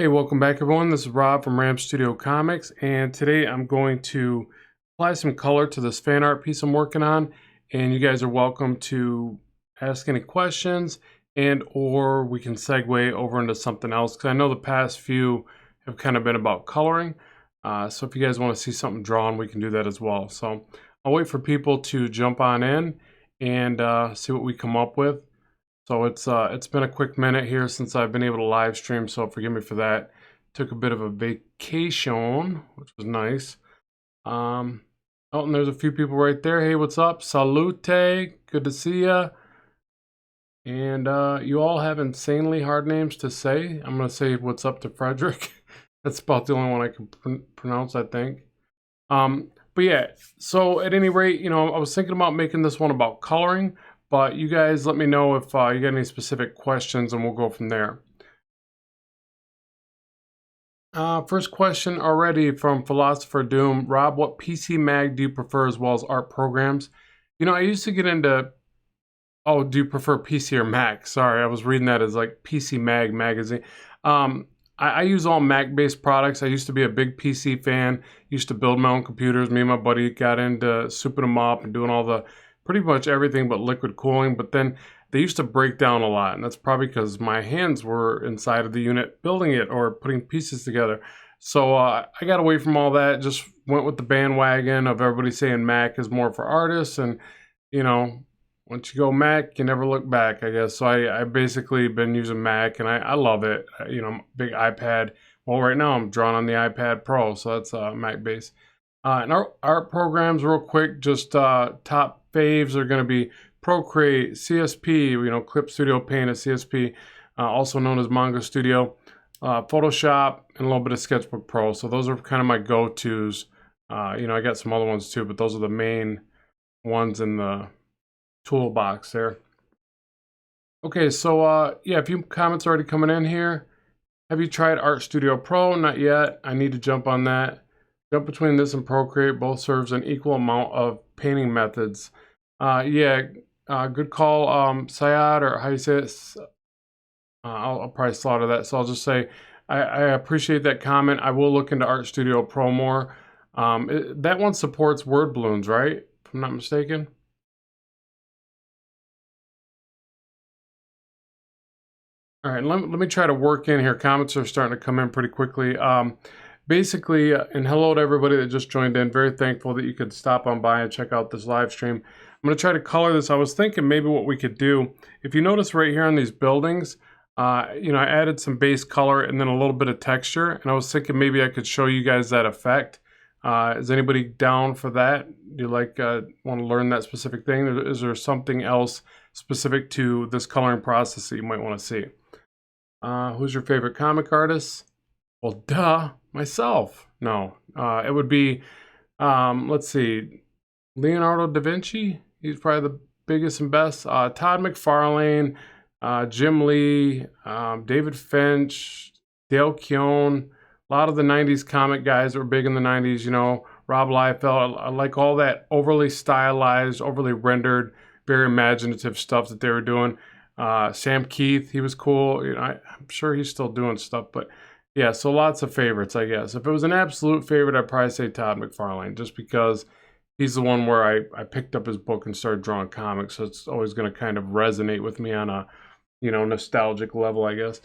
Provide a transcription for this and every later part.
Hey, welcome back everyone. This is Rob from Ram Studio Comics, and today I'm going to apply some color to this fan art piece I'm working on, and you guys are welcome to ask any questions and or we can segue over into something else, because I know the past few have kind of been about coloring. So if you guys want to see something drawn, we can do that as well. So I'll wait for people to jump on in and see what we come up with. So it's been a quick minute here since I've been able to live stream, so forgive me for that. Took a bit of a vacation, which was nice. Oh, and there's a few people right there. Hey, what's up? Salute, good to see ya. And you all have insanely hard names to say. I'm gonna say what's up to Frederick. That's about the only one I can pronounce, I think. But yeah, so at any rate, you know, I was thinking about making this one about coloring, but you guys let me know if you got any specific questions and we'll go from there. First question already from Philosopher Doom. Rob, what PC mag do you prefer as well as art programs? You know, I used to get into, oh, do you prefer PC or Mac? Sorry, I was reading that as like PC Mag magazine. I use all Mac-based products. I used to be a big PC fan. Used to build my own computers. Me and my buddy got into souping them up and doing all the, pretty much everything but liquid cooling. But then they used to break down a lot, and that's probably because my hands were inside of the unit building it or putting pieces together. So I got away from all that, just went with the bandwagon of everybody saying Mac is more for artists, and you know, once you go Mac, you never look back, I guess. So I basically been using Mac, and I love it. You know, big iPad. Well, right now I'm drawing on the iPad Pro, so that's Mac based. And our art programs, real quick, just top faves are going to be Procreate, CSP, you know, Clip Studio Paint at CSP, also known as Manga Studio, Photoshop, and a little bit of Sketchbook Pro. So those are kind of my go-tos. You know, I got some other ones too, but those are the main ones in the toolbox there. Okay, so yeah, a few comments already coming in here. Have you tried Art Studio Pro? Not yet. I need to jump on that. Jump between this and Procreate. Both serves an equal amount of painting methods. Yeah, good call, Syed, or how you say it. I'll probably slaughter that, so I'll just say I appreciate that comment. I will look into Art Studio Pro more. That one supports word balloons, right? If I'm not mistaken. All right, let me try to work in here. Comments are starting to come in pretty quickly. Basically, and hello to everybody that just joined in. Very thankful that you could stop on by and check out this live stream. I'm going to try to color this. I was thinking maybe what we could do, if you notice right here on these buildings, you know, I added some base color and then a little bit of texture, and I was thinking maybe I could show you guys that effect. Is anybody down for that? Do you like want to learn that specific thing? Or is there something else specific to this coloring process that you might want to see? Who's your favorite comic artist? Well, duh, myself. No, it would be, let's see, Leonardo da Vinci. He's probably the biggest and best. Todd McFarlane, Jim Lee, David Finch, Dale Keown. A lot of the 90s comic guys that were big in the 90s, you know, Rob Liefeld. I like all that overly stylized, overly rendered, very imaginative stuff that they were doing. Sam Keith, he was cool. You know, I'm sure he's still doing stuff, but yeah, so lots of favorites, I guess. If it was an absolute favorite, I'd probably say Todd McFarlane, just because he's the one where I picked up his book and started drawing comics, so it's always going to kind of resonate with me on a, you know, nostalgic level, I guess.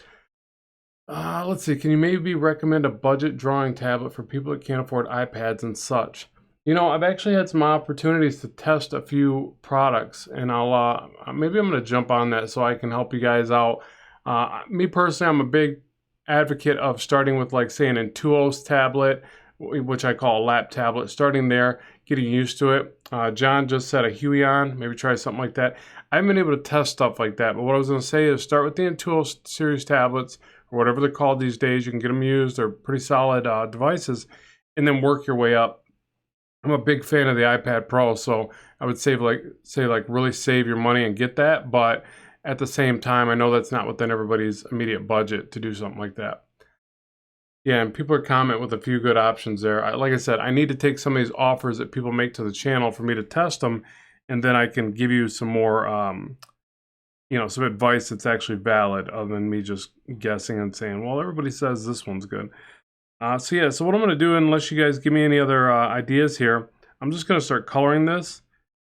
Let's see, can you maybe recommend a budget drawing tablet for people that can't afford iPads and such? You know, I've actually had some opportunities to test a few products, and I'll maybe I'm going to jump on that so I can help you guys out. Me personally, I'm a big advocate of starting with, like, say, an Intuos tablet, which I call a lap tablet. Starting there, getting used to it. John just said a Huion. Maybe try something like that. I haven't been able to test stuff like that, but what I was going to say is start with the Intuos series tablets, or whatever they're called these days. You can get them used. They're pretty solid devices, and then work your way up. I'm a big fan of the iPad Pro, so I would say really save your money and get that, but at the same time, I know that's not within everybody's immediate budget to do something like that. Yeah, and people are commenting with a few good options there. Like I said, I need to take some of these offers that people make to the channel for me to test them, and then I can give you some more some advice that's actually valid other than me just guessing and saying, well, everybody says this one's good. So yeah, so what I'm going to do, unless you guys give me any other ideas here, I'm just going to start coloring this.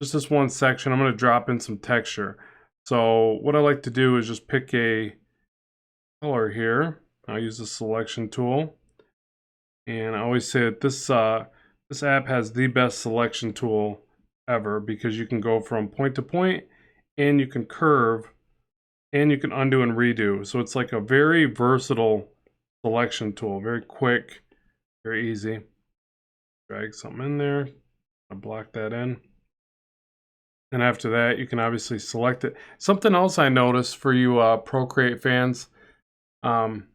Just this one section. I'm going to drop in some texture. So what I like to do is just pick a color here. I'll use the selection tool. And I always say that this app has the best selection tool ever because you can go from point to point and you can curve and you can undo and redo. So it's like a very versatile selection tool, very quick, very easy. Drag something in there, I'll block that in. And after that, you can obviously select it. Something else I noticed for you Procreate fans, talking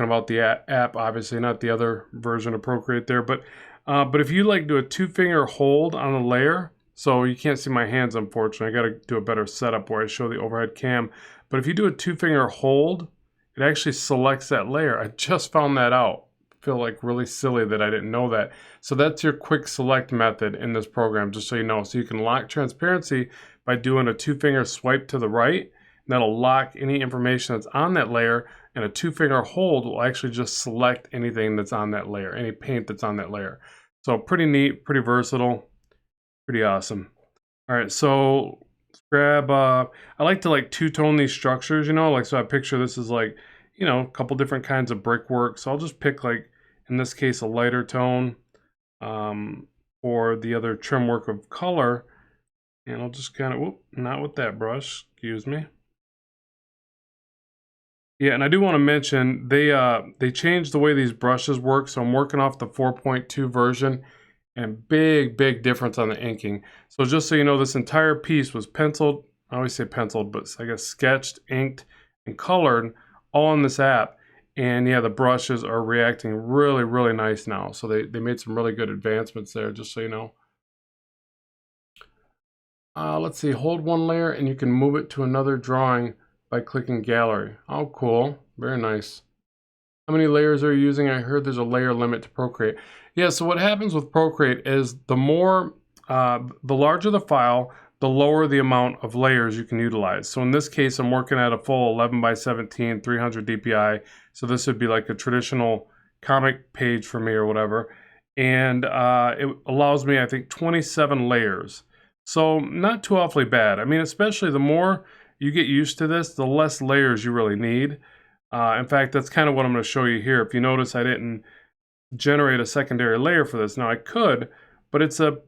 about the app, obviously not the other version of Procreate there, but if you like do a 2-finger hold on a layer, so you can't see my hands unfortunately, I got to do a better setup where I show the overhead cam, but if you do a 2-finger hold, it actually selects that layer. I just found that out. I feel like really silly that I didn't know that. So that's your quick select method in this program, just so you know. So you can lock transparency by doing a 2-finger swipe to the right, and that'll lock any information that's on that layer, and a 2-finger hold will actually just select anything that's on that layer, any paint that's on that layer. So pretty neat, pretty versatile, pretty awesome. All right, so let's grab, I like to like two-tone these structures, like, so I picture this is like, a couple different kinds of brickwork. So I'll just pick like, in this case, a lighter tone for the other trim work of color. And I'll just kind of, whoop, not with that brush, excuse me. Yeah, and I do want to mention they changed the way these brushes work. So I'm working off the 4.2 version, and big difference on the inking. So just so you know, this entire piece was penciled. I always say penciled, but I guess sketched, inked, and colored all in this app. And yeah, the brushes are reacting really nice now. So they made some really good advancements there, just so you know. Let's see, hold one layer and you can move it to another drawing by clicking gallery. Oh, cool. Very nice. How many layers are you using? I heard there's a layer limit to Procreate. Yeah, so what happens with Procreate is the larger the file, the lower the amount of layers you can utilize. So in this case, I'm working at a full 11 by 17, 300 DPI. So this would be like a traditional comic page for me or whatever. And it allows me, I think, 27 layers. So not too awfully bad. I mean, especially the more you get used to this, the less layers you really need. In fact, that's kind of what I'm going to show you here. If you notice, I didn't generate a secondary layer for this. Now I could, but it's a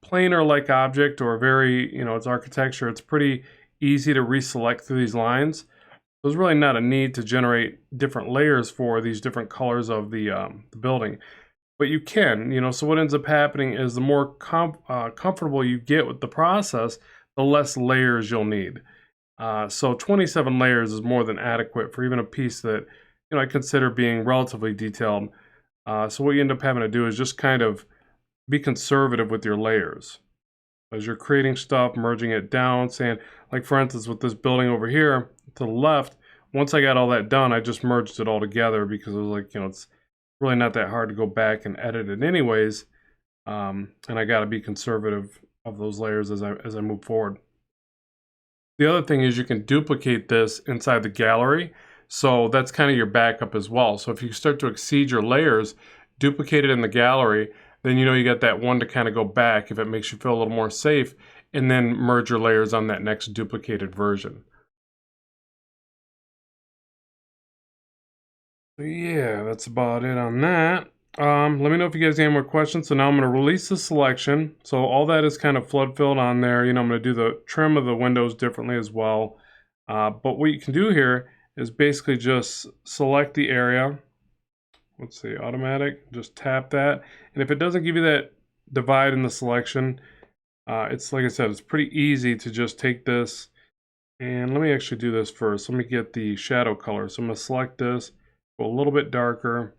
planar-like object, or very, it's architecture. It's pretty easy to reselect through these lines. There's really not a need to generate different layers for these different colors of the building. But you can, so what ends up happening is the more comfortable you get with the process, the less layers you'll need. So 27 layers is more than adequate for even a piece that, I consider being relatively detailed. So what you end up having to do is just kind of be conservative with your layers. As you're creating stuff, merging it down, saying, like for instance, with this building over here to the left, once I got all that done, I just merged it all together because it was like, it's really not that hard to go back and edit it anyways. And I got to be conservative of those layers as I move forward. The other thing is you can duplicate this inside the gallery. So that's kind of your backup as well. So if you start to exceed your layers, duplicate it in the gallery, then you got that one to kind of go back if it makes you feel a little more safe, and then merge your layers on that next duplicated version. So yeah, that's about it on that. Let me know if you guys have any more questions. So now I'm going to release the selection. So all that is kind of flood filled on there. I'm going to do the trim of the windows differently as well. But what you can do here is basically just select the area. Let's see, automatic, just tap that. And if it doesn't give you that divide in the selection, it's like I said, it's pretty easy to just take this. And let me actually do this first. Let me get the shadow color. So I'm going to select this, go a little bit darker.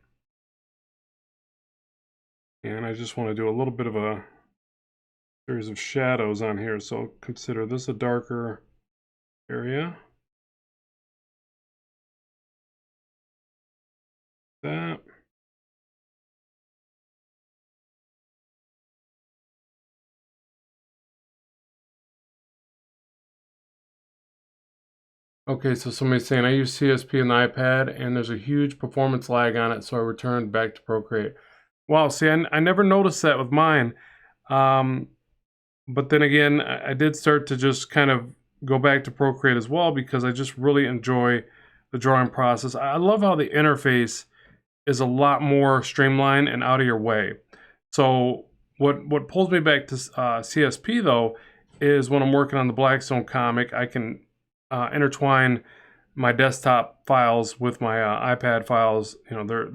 And I just want to do a little bit of a series of shadows on here. So consider this a darker area. That. Okay, so somebody's saying I use CSP on the iPad and there's a huge performance lag on it, so I returned back to Procreate. Wow, see, I never noticed that with mine. Um, but then again, I did start to just kind of go back to Procreate as well because I just really enjoy the drawing process. I love how the interface is a lot more streamlined and out of your way. So what pulls me back to CSP though is when I'm working on the Blackstone comic, I can intertwine my desktop files with my iPad files. You know, they're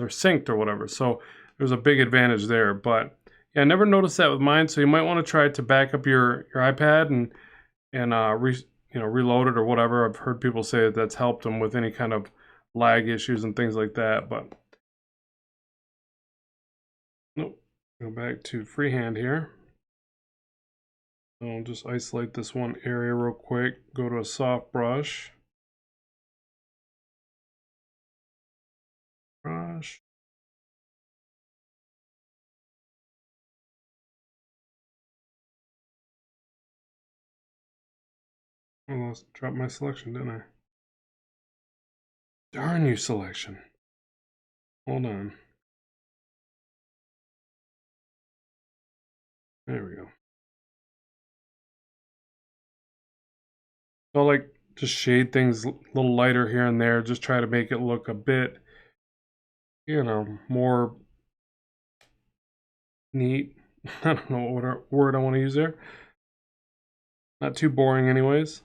synced or whatever. So there's a big advantage there. But yeah, I never noticed that with mine. So you might want to try to back up your iPad and reload it or whatever. I've heard people say that that's helped them with any kind of lag issues and things like that. But nope. Go back to freehand here. I'll just isolate this one area real quick. Go to a soft brush. Brush. I almost dropped my selection, didn't I? Darn you, selection. Hold on. There we go. So I'll like just shade things a little lighter here and there. Just try to make it look a bit, more neat. I don't know what word I want to use there. Not too boring anyways.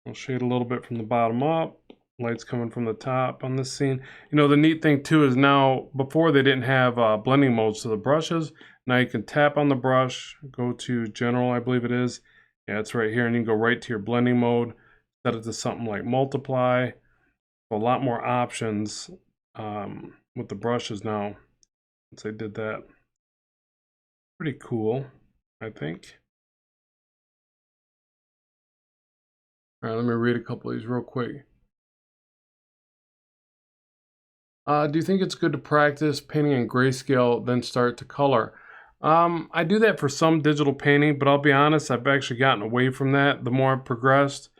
I'll shade a little bit from the bottom up. Light's coming from the top on this scene. You know, the neat thing too is now, before they didn't have blending modes to the brushes. Now you can tap on the brush, go to general, I believe it is. Yeah, it's right here, and you can go right to your blending mode, set it to something like multiply. A lot more options with the brushes now, since I did that. Pretty cool, I think. All right, let me read a couple of these real quick. Do you think it's good to practice painting in grayscale, then start to color? I do that for some digital painting, but I'll be honest, I've actually gotten away from that the more I've progressed.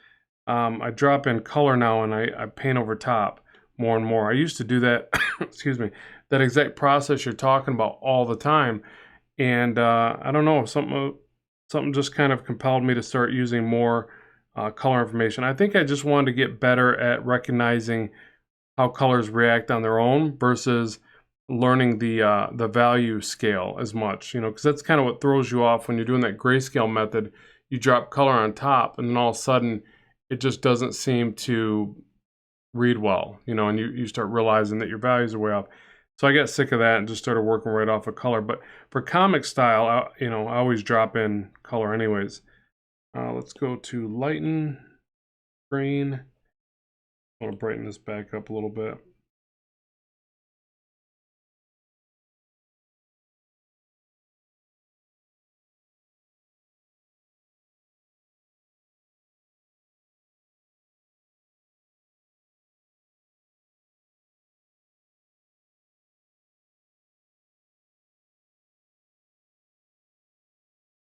I drop in color now and I paint over top more and more. I used to do that, excuse me, that exact process you're talking about all the time. And I don't know, something just kind of compelled me to start using more color information. I think I just wanted to get better at recognizing how colors react on their own versus learning the value scale as much, because that's kind of what throws you off when you're doing that grayscale method. You drop color on top and then all of a sudden it just doesn't seem to read well, and you start realizing that your values are way off. So I got sick of that and just started working right off of color. But for comic style, I always drop in color anyways. Let's go to lighten, green. I want to brighten this back up a little bit.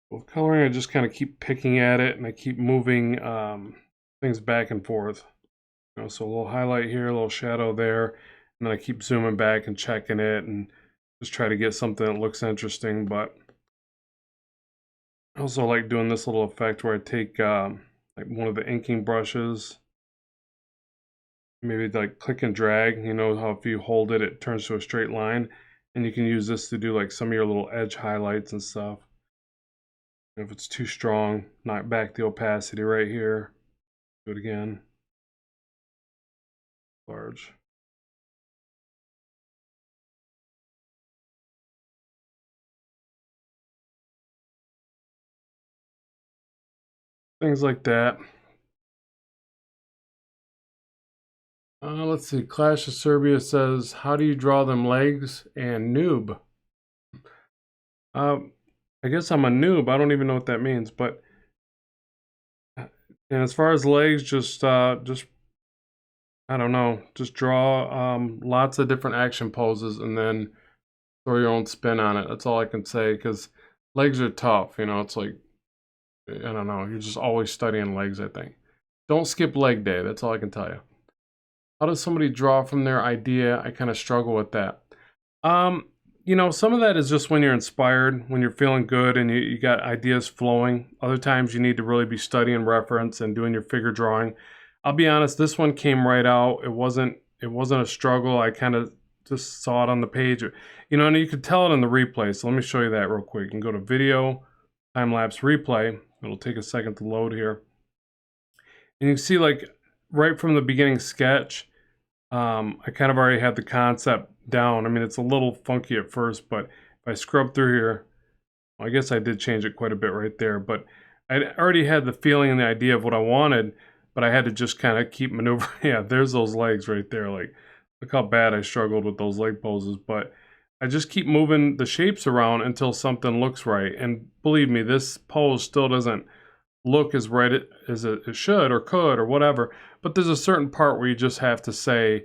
With coloring, I just kind of keep picking at it and I keep moving things back and forth. So a little highlight here, a little shadow there, and then I keep zooming back and checking it and just try to get something that looks interesting. But I also like doing this little effect where I take like one of the inking brushes, maybe like click and drag, how if you hold it, it turns to a straight line. And you can use this to do like some of your little edge highlights and stuff. If it's too strong, knock back the opacity right here. Do it again. Large. Things like that. Let's see. Clash of Serbia says, how do you draw them legs and noob? I guess I'm a noob. I don't even know what that means, but and as far as legs, just I don't know, just draw lots of different action poses and then throw your own spin on it. That's all I can say, because legs are tough. It's like, I don't know, you're just always studying legs, I think. Don't skip leg day. That's all I can tell you. How does somebody draw from their idea? I kind of struggle with that. Um, you know, some of that is just when you're inspired, when you're feeling good and you got ideas flowing. Other times you need to really be studying reference and doing your figure drawing. I'll be honest, this one came right out. It wasn't a struggle. I kind of just saw it on the page. You know, and you could tell it in the replay. So let me show you that real quick. You can go to video, time-lapse replay. It'll take a second to load here. And you can see like right from the beginning sketch, I kind of already had the concept down. I mean, it's a little funky at first, but if I scrub through here, well, I guess I did change it quite a bit right there, but I already had the feeling and the idea of what I wanted, but I had to just kind of keep maneuvering. Yeah, there's those legs right there. Like, look how bad I struggled with those leg poses, but I just keep moving the shapes around until something looks right. And believe me, this pose still doesn't look as right as it should or could or whatever, but there's a certain part where you just have to say,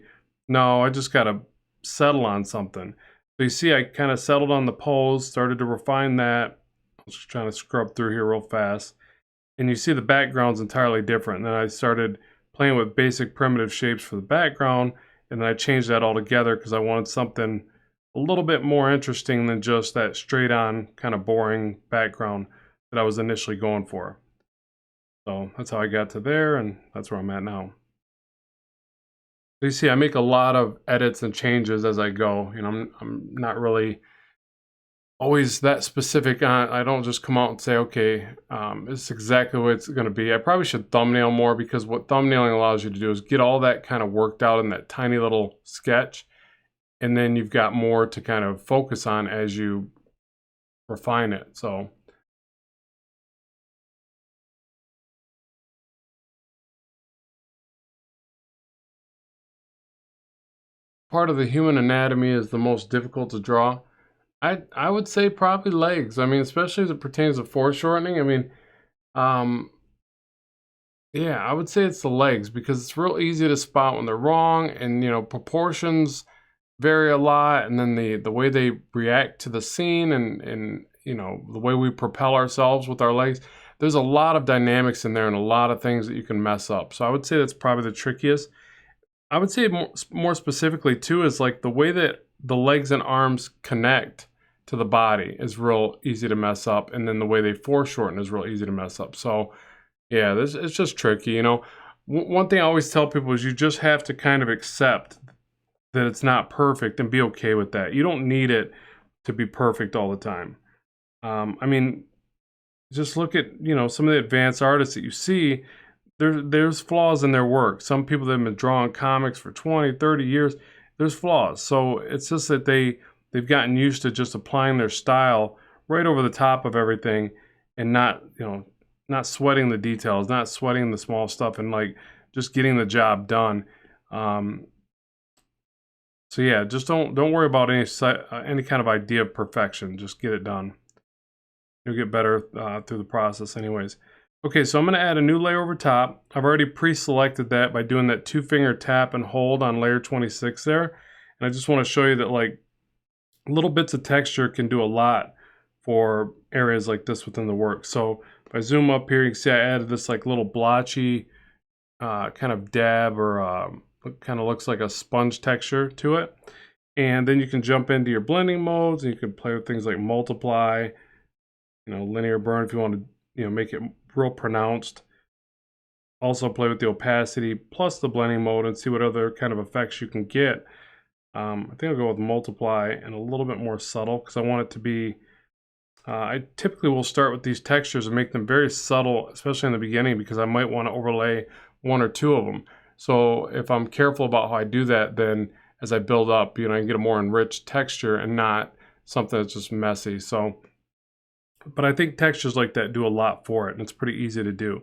no, I just got to settle on something. So you see I kind of settled on the pose, started to refine that. I was just trying to scrub through here real fast, and you see the background's entirely different. And then I started playing with basic primitive shapes for the background, and then I changed that all together because I wanted something a little bit more interesting than just that straight on kind of boring background that I was initially going for. So that's how I got to there, and that's where I'm at now. So you see, I make a lot of edits and changes as I go. You know, I'm not really always that specific on. I don't just come out and say, okay, it's exactly what it's going to be. I probably should thumbnail more, because what thumbnailing allows you to do is get all that kind of worked out in that tiny little sketch, and then you've got more to kind of focus on as you refine it. So part of the human anatomy is the most difficult to draw. I would say probably legs. I mean, especially as it pertains to foreshortening. I mean, um, yeah, I would say it's the legs, because it's real easy to spot when they're wrong, and you know, proportions vary a lot, and then the way they react to the scene, and you know, the way we propel ourselves with our legs. There's a lot of dynamics in there and a lot of things that you can mess up. So I would say that's probably the trickiest. I would say more specifically too is like the way that the legs and arms connect to the body is real easy to mess up, and then the way they foreshorten is real easy to mess up. So yeah, it's just tricky. You know, one thing I always tell people is you just have to kind of accept that it's not perfect and be okay with that. You don't need it to be perfect all the time. I mean, just look at, you know, some of the advanced artists that you see. There's flaws in their work. Some people that have been drawing comics for 20, 30 years, there's flaws. So it's just that they've gotten used to just applying their style right over the top of everything, and not, you know, not sweating the details, not sweating the small stuff, and like just getting the job done. So yeah, just don't worry about any kind of idea of perfection. Just get it done. You'll get better through the process anyways. Okay, so I'm going to add a new layer over top. I've already pre-selected that by doing that 2-finger tap and hold on layer 26 there. And I just want to show you that like little bits of texture can do a lot for areas like this within the work. So if I zoom up here, you can see I added this like little blotchy kind of dab, or kind of looks like a sponge texture to it. And then you can jump into your blending modes, and you can play with things like multiply, you know, linear burn if you want to, you know, make it real pronounced. Also play with the opacity plus the blending mode and see what other kind of effects you can get. I think I'll go with multiply and a little bit more subtle, because I want it to be, I typically will start with these textures and make them very subtle, especially in the beginning, because I might want to overlay one or two of them. So if I'm careful about how I do that, then as I build up, you know, I can get a more enriched texture and not something that's just messy. So, but I think textures like that do a lot for it, and it's pretty easy to do.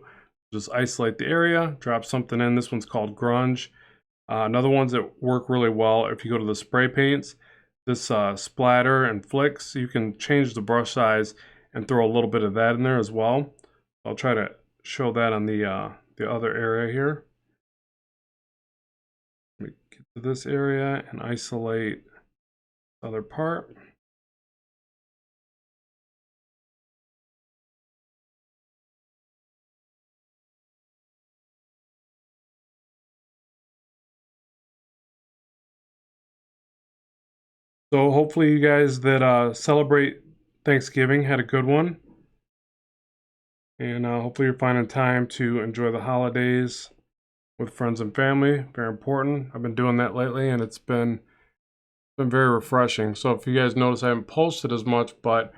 Just isolate the area, drop something in. This one's called grunge. Another ones that work really well, if you go to the spray paints, this splatter and flicks, you can change the brush size and throw a little bit of that in there as well. I'll try to show that on the other area here. Let me get to this area and isolate the other part. So hopefully you guys that celebrate Thanksgiving had a good one. And hopefully you're finding time to enjoy the holidays with friends and family. Very important. I've been doing that lately, and it's been very refreshing. So if you guys notice, I haven't posted as much, but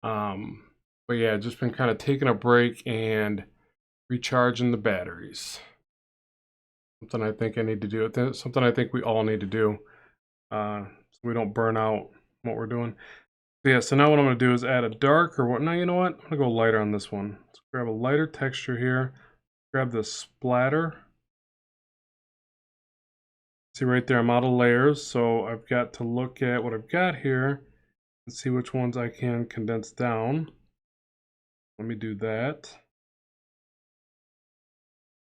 yeah, just been kind of taking a break and recharging the batteries. Something I think I need to do. Something I think we all need to do, so we don't burn out what we're doing. So yeah, so now what I'm going to do is add a dark, or what? No, you know what? I'm going to go lighter on this one. Let's grab a lighter texture here. Grab the splatter. See right there, I'm out of layers, so I've got to look at what I've got here and see which ones I can condense down. Let me do that.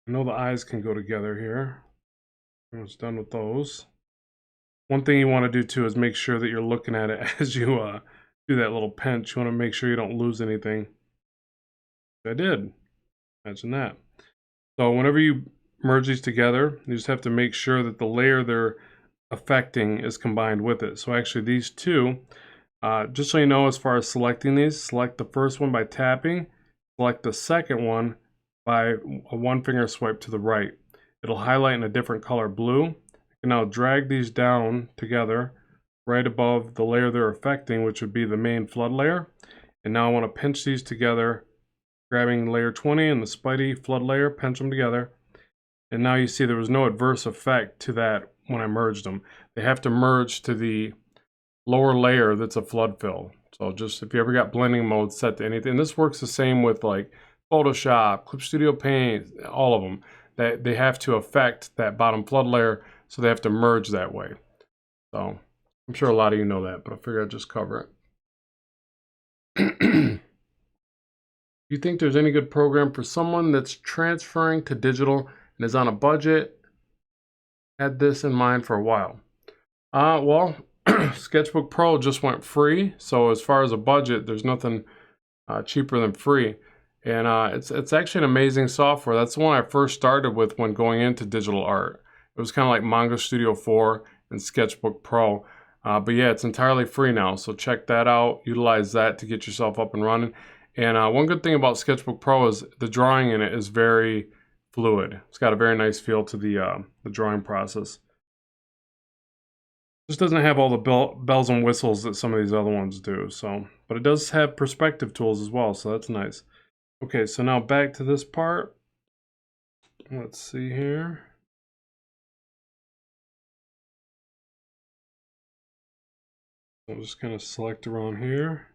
I know the eyes can go together here. Almost done with those. One thing you want to do too is make sure that you're looking at it as you do that little pinch. You want to make sure you don't lose anything. I did. Imagine that. So whenever you merge these together, you just have to make sure that the layer they're affecting is combined with it. So actually these two, just so you know, as far as selecting these, select the first one by tapping, select the second one by a one finger swipe to the right. It'll highlight in a different color blue. You can now drag these down together right above the layer they're affecting, which would be the main flood layer. And now I want to pinch these together, grabbing layer 20 and the Spidey flood layer, pinch them together. And now you see there was no adverse effect to that when I merged them. They have to merge to the lower layer that's a flood fill. So just if you ever got blending mode set to anything, this works the same with like Photoshop, Clip Studio Paint, all of them. That they have to affect that bottom flood layer, so they have to merge that way. So I'm sure a lot of you know that, but I figured I'd just cover it. You think there's any good program for someone that's transferring to digital and is on a budget? Had this in mind for a while. Well, Sketchbook Pro just went free, so as far as a budget, there's nothing cheaper than free. And it's actually an amazing software. That's the one I first started with when going into digital art. It was kind of like Manga Studio 4 and Sketchbook Pro. But yeah, it's entirely free now, so check that out. Utilize that to get yourself up and running. And one good thing about Sketchbook Pro is the drawing in it is very fluid. It's got a very nice feel to the drawing process. Just doesn't have all the bells and whistles that some of these other ones do. So, but it does have perspective tools as well, so that's nice. Okay, so now back to this part. Let's see here. I'm just going to select around here.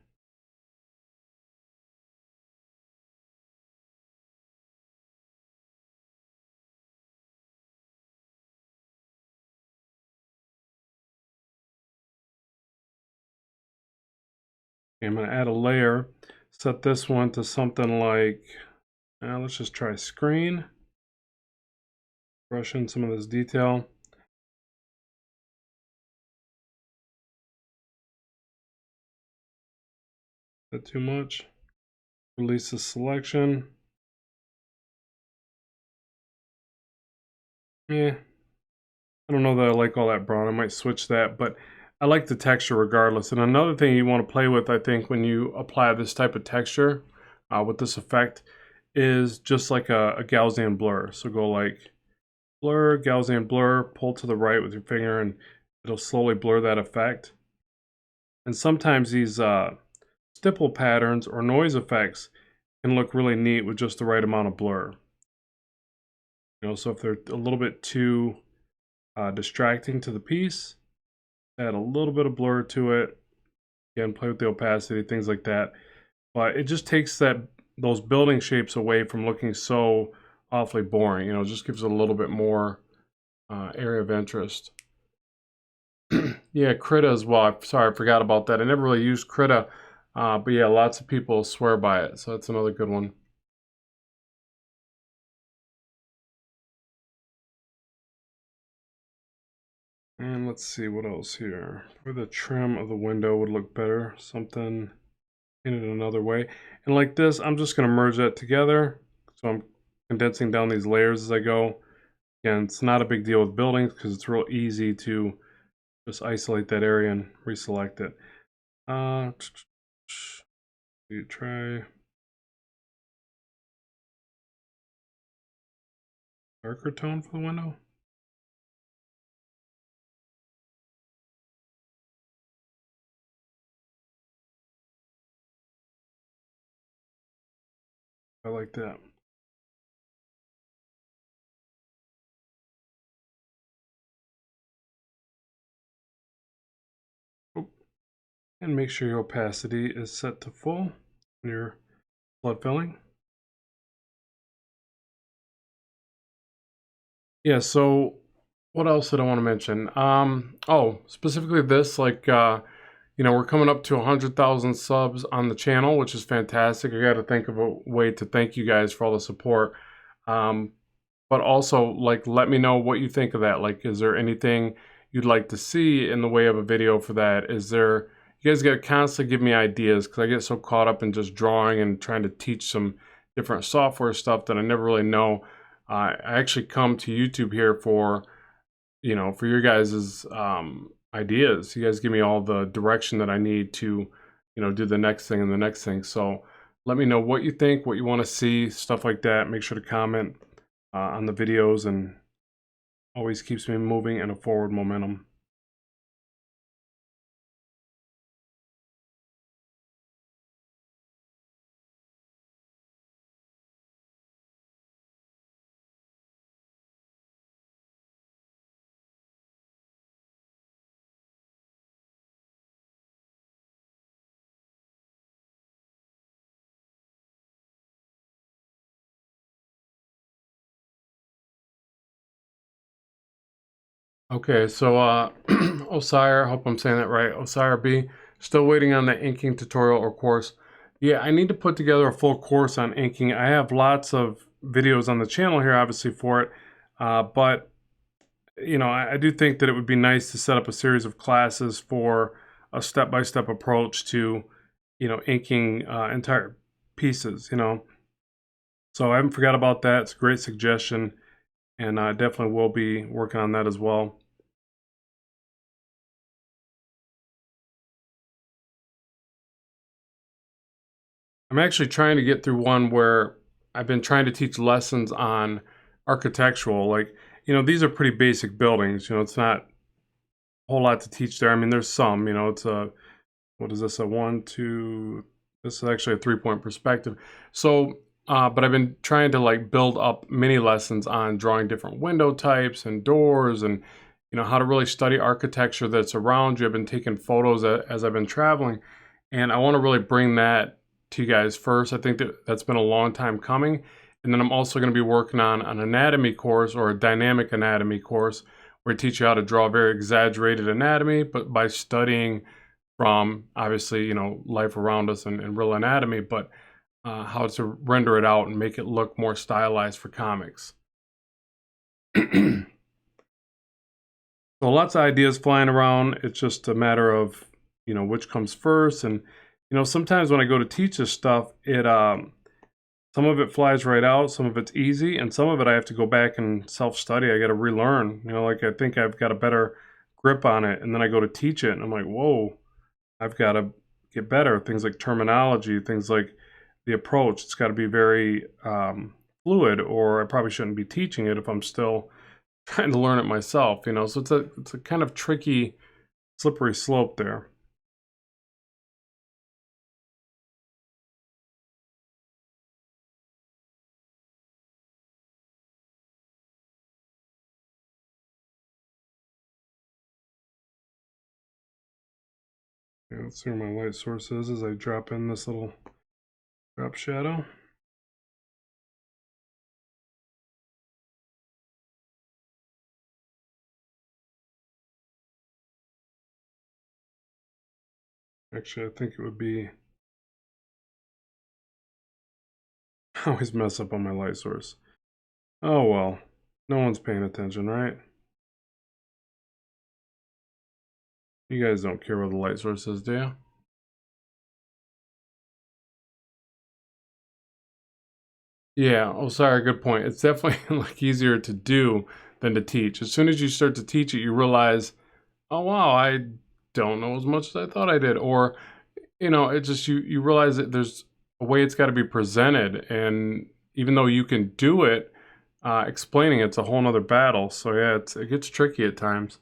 Okay, I'm going to add a layer. Set this one to something like, let's just try screen. Brush in some of this detail. Not too much. Release the selection. Yeah, I don't know that I like all that brown. I might switch that, but I like the texture regardless. And another thing you want to play with, I think, when you apply this type of texture with this effect is just like a Gaussian blur. So go like blur, Gaussian blur, pull to the right with your finger, and it'll slowly blur that effect. And sometimes these stipple patterns or noise effects can look really neat with just the right amount of blur. You know, so if they're a little bit too distracting to the piece, add a little bit of blur to it. Again, play with the opacity, things like that. But it just takes those building shapes away from looking so awfully boring. You know, it just gives it a little bit more area of interest. Yeah, Krita as well. Sorry, I forgot about that. I never really used Krita, but yeah, lots of people swear by it. So that's another good one. And let's see what else here. For the trim of the window would look better. Something in it another way. And like this, I'm just going to merge that together. So I'm condensing down these layers as I go. Again, it's not a big deal with buildings because it's real easy to just isolate that area and reselect it. You try darker tone for the window. I like that. Oh, and make sure your opacity is set to full in your flood filling. Yeah, so what else did I want to mention? Oh, specifically this, like, we're coming up to 100,000 subs on the channel, which is fantastic. I got to think of a way to thank you guys for all the support. Um, but also, like, let me know what you think of that. Like, is there anything you'd like to see in the way of a video for that? You guys got to constantly give me ideas, because I get so caught up in just drawing and trying to teach some different software stuff that I never really know. I actually come to YouTube here for, for your guys's ideas. You guys give me all the direction that I need to, do the next thing and the next thing. So let me know what you think, what you want to see, stuff like that. Make sure to comment on the videos, and always keeps me moving in a forward momentum. Okay, so Osire, hope I'm saying that right. Osire B, still waiting on the inking tutorial or course. Yeah, I need to put together a full course on inking. I have lots of videos on the channel here, obviously, for it. But, I do think that it would be nice to set up a series of classes for a step-by-step approach to, inking entire pieces. So I haven't forgot about that. It's a great suggestion, and I definitely will be working on that as well. I'm actually trying to get through one where I've been trying to teach lessons on architectural. Like, these are pretty basic buildings. It's not a whole lot to teach there. I mean, there's some, it's what is this, a 1, 2, this is actually a 3-point perspective. So, but I've been trying to like build up mini lessons on drawing different window types and doors, and, how to really study architecture that's around you. I've been taking photos as I've been traveling, and I want to really bring that to you guys first. I think that's been a long time coming. And then I'm also going to be working on an anatomy course, or a dynamic anatomy course, where I teach you how to draw very exaggerated anatomy, but by studying from, obviously, life around us and real anatomy, but how to render it out and make it look more stylized for comics. So lots of ideas flying around. It's just a matter of, which comes first. And, sometimes when I go to teach this stuff, some of it flies right out, some of it's easy, and some of it I have to go back and self-study. I got to relearn, like I think I've got a better grip on it, and then I go to teach it, and I'm like, whoa, I've got to get better. Things like terminology, things like the approach. It's got to be very fluid, or I probably shouldn't be teaching it if I'm still trying to learn it myself. So it's a kind of tricky, slippery slope there. Yeah, let's see where my light source is as I drop in this little drop shadow. Actually, I think it would be, I always mess up on my light source. Oh well, no one's paying attention, right? You guys don't care where the light source is, do you? Yeah, oh sorry, good point. It's definitely like easier to do than to teach. As soon as you start to teach it, you realize, oh wow, I don't know as much as I thought I did. Or, it just you realize that there's a way it's got to be presented, and even though you can do it, explaining it's a whole nother battle. So yeah, it gets tricky at times.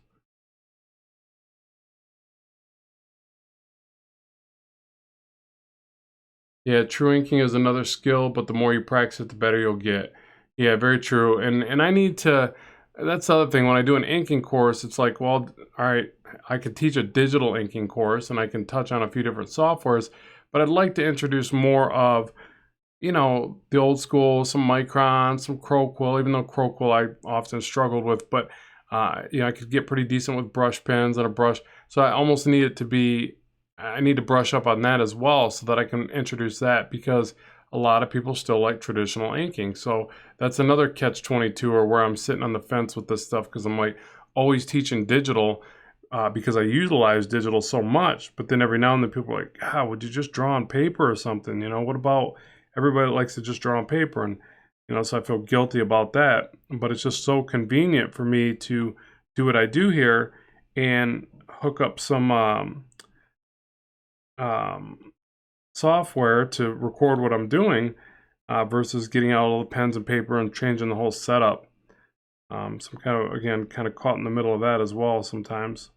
Yeah, true inking is another skill, but the more you practice it, the better you'll get. Yeah, very true. And I need to. That's the other thing. When I do an inking course, it's like, well, all right, I could teach a digital inking course, and I can touch on a few different softwares, but I'd like to introduce more of, the old school, some Micron, some Crowquill, even though Crowquill I often struggled with, but I could get pretty decent with brush pens and a brush. So I almost need it to be, I need to brush up on that as well so that I can introduce that, because a lot of people still like traditional inking. So that's another catch-22, or where I'm sitting on the fence with this stuff, because I'm like always teaching digital, because I utilize digital so much. But then every now and then people are like, would you just draw on paper or something? What about everybody that likes to just draw on paper? And so I feel guilty about that. But it's just so convenient for me to do what I do here and hook up some software to record what I'm doing, versus getting out all the pens and paper and changing the whole setup. So I'm kind of caught in the middle of that as well sometimes.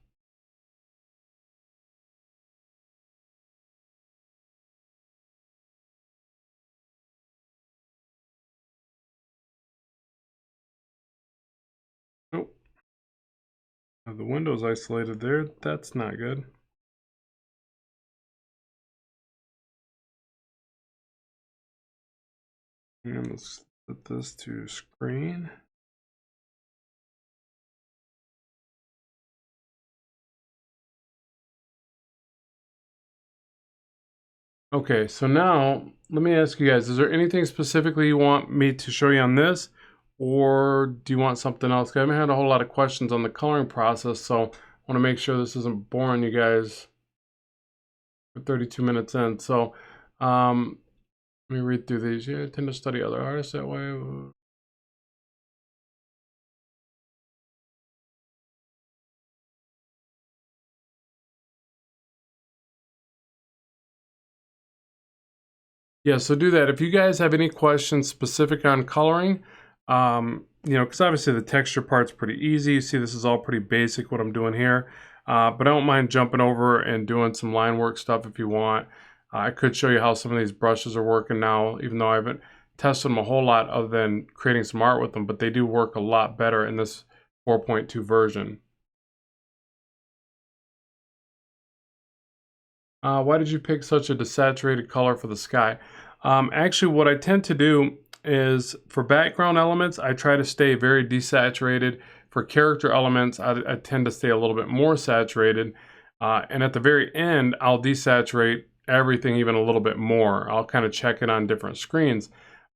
Oh, have the windows isolated there. That's not good. And let's set this to screen. Okay, so now let me ask you guys, is there anything specifically you want me to show you on this? Or do you want something else? 'Cause I haven't had a whole lot of questions on the coloring process, so I want to make sure this isn't boring you guys for 32 minutes in. So let me read through these. Yeah, I tend to study other artists that way. Yeah, so do that. If you guys have any questions specific on coloring, because obviously the texture part's pretty easy. You see, this is all pretty basic what I'm doing here. But I don't mind jumping over and doing some line work stuff if you want. I could show you how some of these brushes are working now, even though I haven't tested them a whole lot other than creating some art with them, but they do work a lot better in this 4.2 version. Why did you pick such a desaturated color for the sky? Actually, what I tend to do is, for background elements, I try to stay very desaturated. For character elements, I tend to stay a little bit more saturated. And at the very end, I'll desaturate everything even a little bit more. I'll kind of check it on different screens.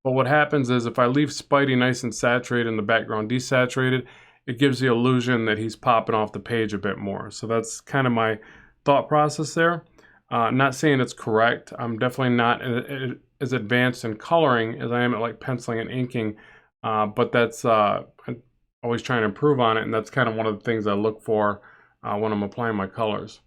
But what happens is, if I leave Spidey nice and saturated and the background desaturated, it gives the illusion that he's popping off the page a bit more. So that's kind of my thought process there. Not saying it's correct. I'm definitely not as advanced in coloring as I am at like penciling and inking, but that's I'm always trying to improve on it, and that's kind of one of the things I look for when I'm applying my colors.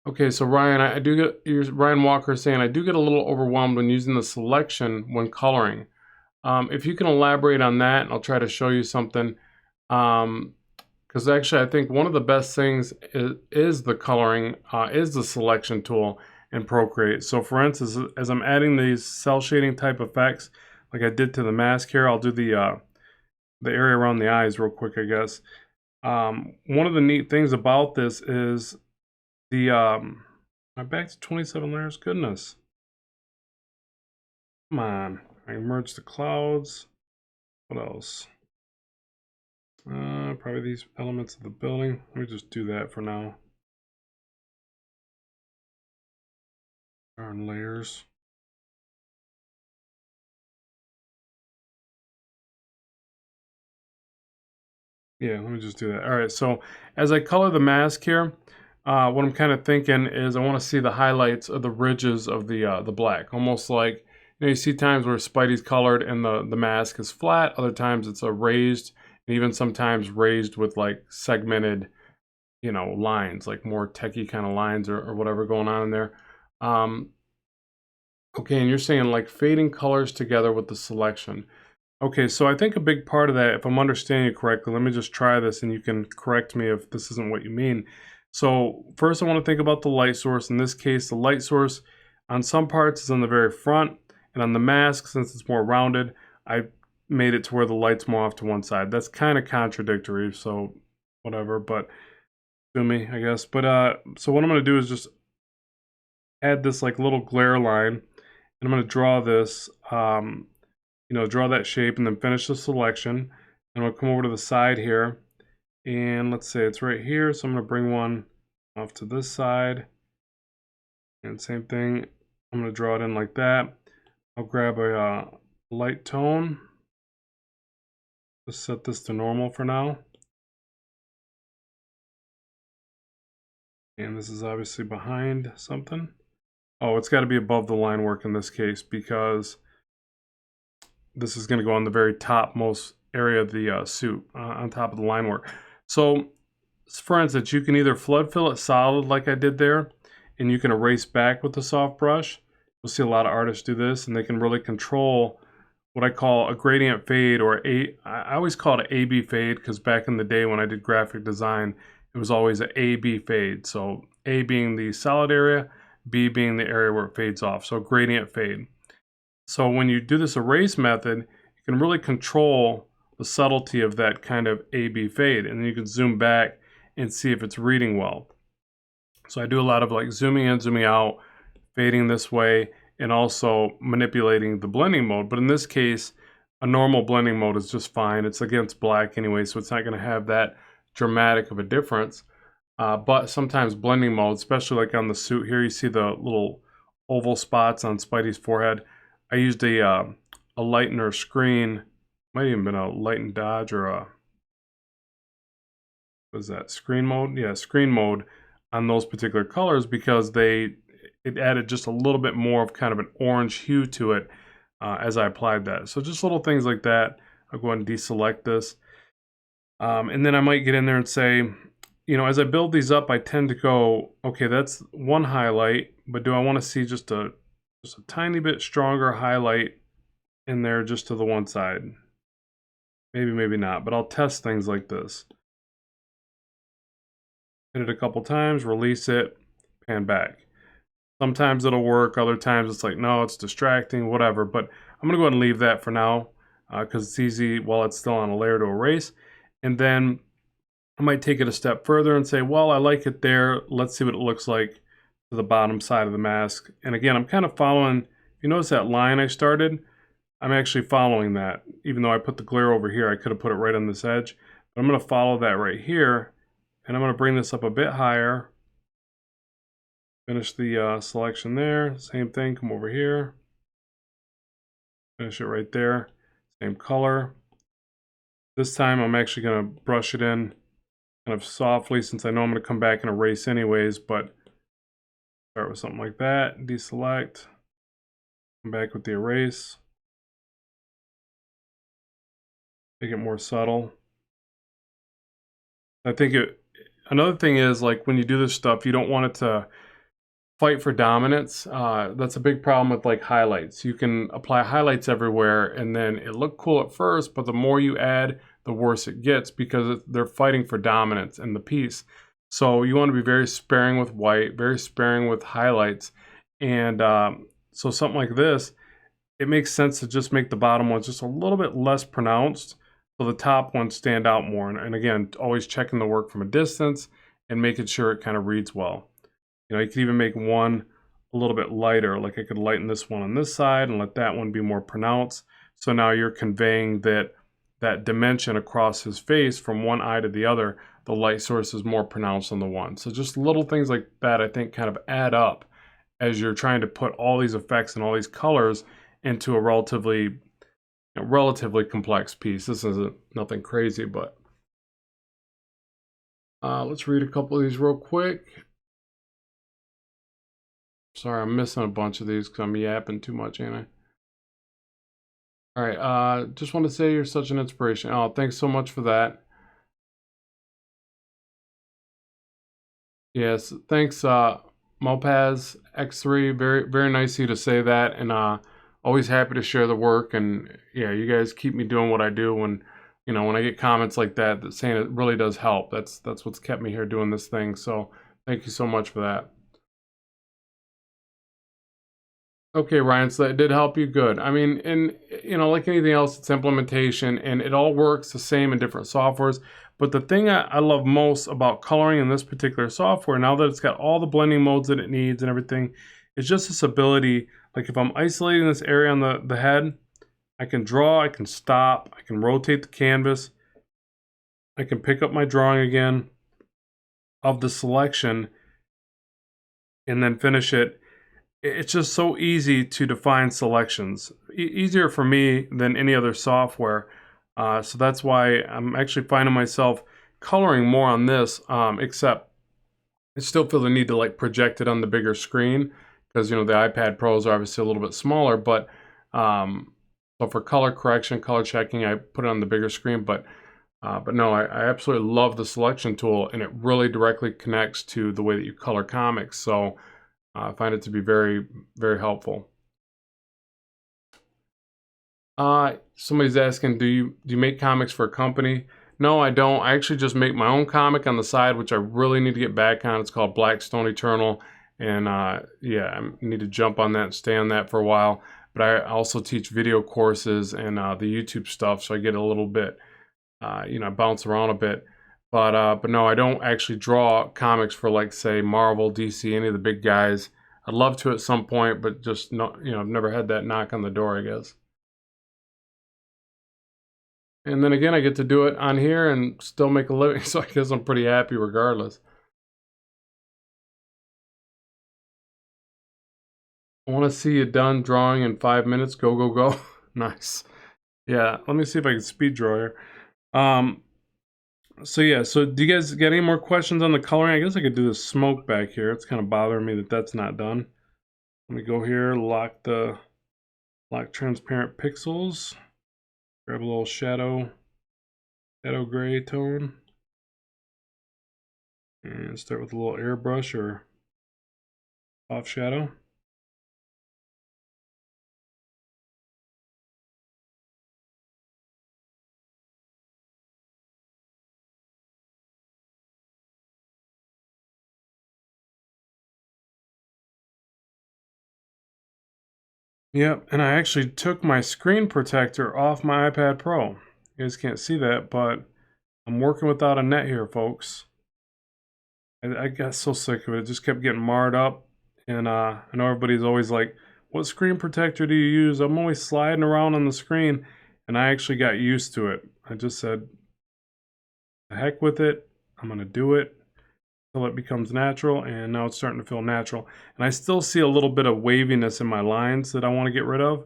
Okay, so Ryan, I do get Ryan Walker saying I do get a little overwhelmed when using the selection when coloring. If you can elaborate on that, I'll try to show you something. Because actually, I think one of the best things is the coloring, is the selection tool in Procreate. So for instance, as I'm adding these cell shading type effects, like I did to the mask here, I'll do the area around the eyes real quick, I guess. One of the neat things about this is the, my back to 27 layers, goodness. Come on, I merge the clouds. What else? Probably these elements of the building. Let me just do that for now. Darn layers. Yeah, let me just do that. All right, so as I color the mask here, what I'm kind of thinking is I want to see the highlights of the ridges of the black. Almost like, you see times where Spidey's colored and the mask is flat. Other times it's a raised and even sometimes raised with like segmented, you know, lines, like more techie kind of lines or whatever going on in there. Okay, and you're saying like fading colors together with the selection. Okay, so I think a big part of that, if I'm understanding you correctly, let me just try this and you can correct me if this isn't what you mean. So first I want to think about the light source. In this case, the light source on some parts is on the very front, and on the mask, since it's more rounded, I made it to where the light's more off to one side. That's kind of contradictory, so whatever, but to me, I guess. But so what I'm going to do is just add this like little glare line, and I'm going to draw this, you know, draw that shape and then finish the selection. And I'll come over to the side here, and let's say it's right here, so I'm going to bring one off to this side, and same thing, I'm going to draw it in like that. I'll grab a light tone, just set this to normal for now, and this is obviously behind something. Oh, it's got to be above the line work in this case, because this is going to go on the very topmost area of the suit, on top of the line work. So for instance, you can either flood fill it solid like I did there, and you can erase back with the soft brush. You'll see a lot of artists do this, and they can really control what I call a gradient fade, or I always call it an A-B fade, because back in the day when I did graphic design, it was always an A-B fade. So A being the solid area, B being the area where it fades off. So gradient fade. So when you do this erase method, you can really control the subtlety of that kind of A-B fade, and then you can zoom back and see if it's reading well. So I do a lot of like zooming in, zooming out, fading this way, and also manipulating the blending mode. But in this case, a normal blending mode is just fine. It's against black anyway, so it's not going to have that dramatic of a difference. But sometimes blending mode, especially like on the suit here, you see the little oval spots on Spidey's forehead. I used a lighten or screen, might even been a lighten dodge or a, what is that, screen mode? Yeah, screen mode on those particular colors, because it added just a little bit more of kind of an orange hue to it as I applied that. So just little things like that. I'll go ahead and deselect this. And then I might get in there and say, you know, as I build these up, I tend to go, okay, that's one highlight, but do I want to see just a tiny bit stronger highlight in there just to the one side? Maybe, maybe not, but I'll test things like this. Hit it a couple times, release it, pan back. Sometimes it'll work, other times it's like, no, it's distracting, whatever. But I'm gonna go ahead and leave that for now, because it's easy while it's still on a layer to erase. And then I might take it a step further and say, well, I like it there. Let's see what it looks like to the bottom side of the mask. And again, I'm kind of following, if you notice that line I started, I'm actually following that. Even though I put the glare over here, I could have put it right on this edge. But I'm gonna follow that right here. And I'm going to bring this up a bit higher. Finish the selection there. Same thing, come over here. Finish it right there. Same color. This time I'm actually going to brush it in kind of softly, since I know I'm going to come back and erase anyways, but start with something like that. Deselect. Come back with the erase. Make it more subtle. I think another thing is, like, when you do this stuff, you don't want it to fight for dominance. That's a big problem with like highlights. You can apply highlights everywhere and then it look cool at first, but the more you add, the worse it gets, because they're fighting for dominance in the piece. So you want to be very sparing with white, very sparing with highlights. And so something like this, it makes sense to just make the bottom ones just a little bit less pronounced, so the top ones stand out more. And again, always checking the work from a distance and making sure it kind of reads well. You know, you could even make one a little bit lighter. Like I could lighten this one on this side and let that one be more pronounced. So now you're conveying that dimension across his face from one eye to the other. The light source is more pronounced on the one. So just little things like that, I think, kind of add up as you're trying to put all these effects and all these colors into a relatively complex piece. This isn't nothing crazy, but let's read a couple of these real quick. Sorry, I'm missing a bunch of these because I'm yapping too much, ain't I? All right, just want to say you're such an inspiration. Oh, thanks so much for that. Yes, thanks, Mopaz X3. Very nice of you to say that, and always happy to share the work. And yeah, you guys keep me doing what I do. When when I get comments like that, that saying it really does help. That's what's kept me here doing this thing. So thank you so much for that. Okay, Ryan, so that did help you. Good. I mean, and like anything else, it's implementation, and it all works the same in different softwares. But the thing I love most about coloring in this particular software, now that it's got all the blending modes that it needs and everything, is just this ability. Like if I'm isolating this area on the head, I can draw, I can stop, I can rotate the canvas, I can pick up my drawing again of the selection, and then finish it. It's just so easy to define selections. Easier for me than any other software. So that's why I'm actually finding myself coloring more on this, except I still feel the need to like project it on the bigger screen because the iPad Pros are obviously a little bit smaller, but so for color correction, color checking, I put it on the bigger screen, but no, I absolutely love the selection tool, and it really directly connects to the way that you color comics. So I find it to be very, very helpful. Somebody's asking, do you make comics for a company? No, I don't. I actually just make my own comic on the side, which I really need to get back on. It's called Blackstone Eternal, and yeah, I need to jump on that and stay on that for a while. But I also teach video courses and the YouTube stuff, so I get a little bit, bounce around a bit. But no, I don't actually draw comics for like say Marvel, DC, any of the big guys. I'd love to at some point, but just not, I've never had that knock on the door, I guess. And then again, I get to do it on here and still make a living, so I guess I'm pretty happy regardless. I want to see you done drawing in 5 minutes. Go, go, go. Nice. Yeah, let me see if I can speed draw here. So yeah, so do you guys get any more questions on the coloring? I guess I could do the smoke back here. It's kind of bothering me that that's not done. Let me go here, lock transparent pixels, grab a little shadow gray tone, and start with a little airbrush or off shadow. Yep, and I actually took my screen protector off my iPad Pro. You guys can't see that, but I'm working without a net here, folks. I got so sick of it. It just kept getting marred up. And I know everybody's always like, what screen protector do you use? I'm always sliding around on the screen. And I actually got used to it. I just said, the heck with it. I'm going to do it until it becomes natural. And now it's starting to feel natural. And I still see a little bit of waviness in my lines that I want to get rid of,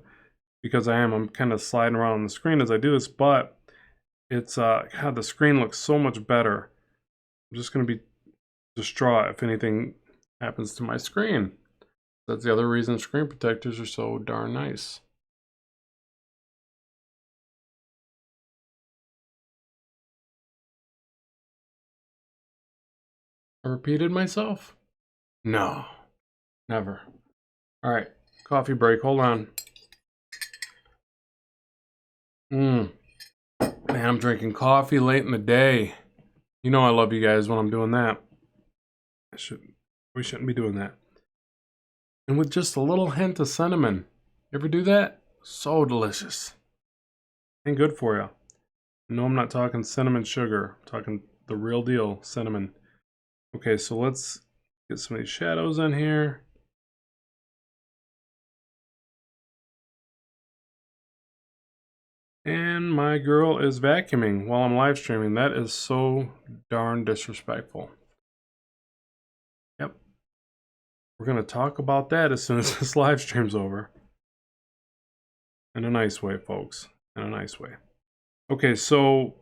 because I'm kind of sliding around on the screen as I do this. But it's, God, the screen looks so much better. I'm just going to be distraught if anything happens to my screen. That's the other reason screen protectors are so darn nice. I repeated myself? No, never. All right, coffee break. Hold on. Man, I'm drinking coffee late in the day. You know I love you guys when I'm doing that. We shouldn't be doing that. And with just a little hint of cinnamon. Ever do that? So delicious. And good for you. No, I'm not talking cinnamon sugar. I'm talking the real deal cinnamon. Okay, so let's get some of these shadows in here. And my girl is vacuuming while I'm live streaming. That is so darn disrespectful. Yep. We're going to talk about that as soon as this live stream's over. In a nice way, folks. In a nice way. Okay, so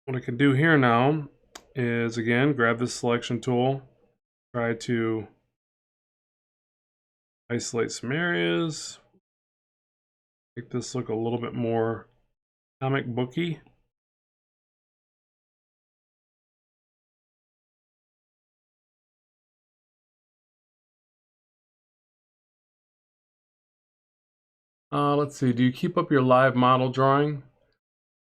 what I can do here now is, again, grab this selection tool. Try to isolate some areas. Make this look a little bit more comic booky. Let's see. Do you keep up your live model drawing?